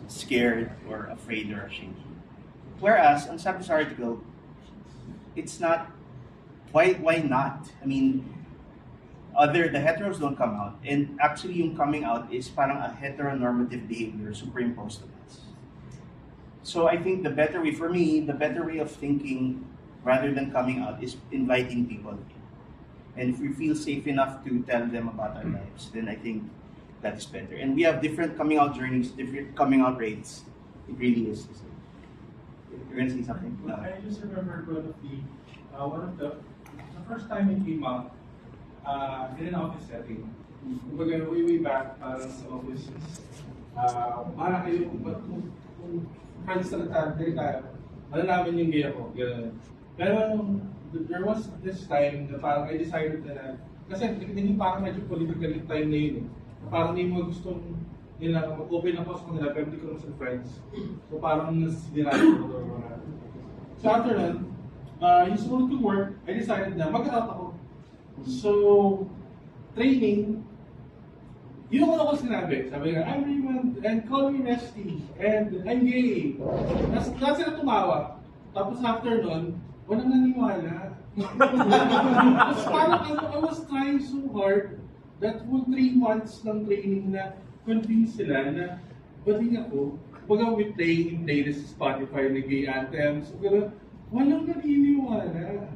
scared or afraid or ashamed. Whereas on Sabbath's article, it's not. Why not? I mean, the heteros don't come out, and actually, yung coming out is parang a heteronormative behavior superimposed on us. So I think for me, the better way of thinking rather than coming out is inviting people in. And if we feel safe enough to tell them about our lives, then I think that's better. And we have different coming out journeys, different coming out rates. It really is. You're gonna say something? No. I just remember one of the first time it came out in an office setting. Kumbaga, way back sa offices. Parang kayo, kung friends na tayo, malalaman yung gay ako. Ganun. Pero there was this time na parang I decided na, kasi naging parang medyo political time na yun eh. Parang may mga gustong nila, open ako sa kanila, pero hindi ko naman sa friends. So parang nasinirahan ko mga. So after that, yung sumunod to work, I decided na mag-out ako. So, training, yun ang ako sinabi. Sabi nga, I'm Raymond, and call me Nesty, and I'm gay. Tapos sila tumawa. Tapos after nun, walang naniwala. Tapos parang I was trying so hard that whole 3 months ng training na convince sila na bading ako. Baga we play in playlist sa Spotify na gay anthems. So, walang naniniwala.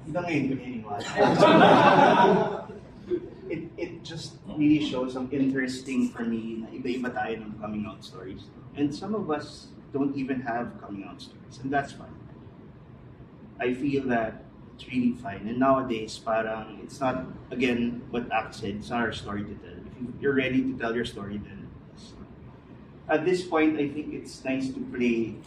Hanggang ngayon, pininiwala. It just really shows some interesting for me na iba-iba tayo ng coming out stories. And some of us don't even have coming out stories. And that's fine. I feel that it's really fine. And nowadays, parang it's not, again, what Ak said, it's not our story to tell. If you're ready to tell your story, then at this point, I think it's nice to play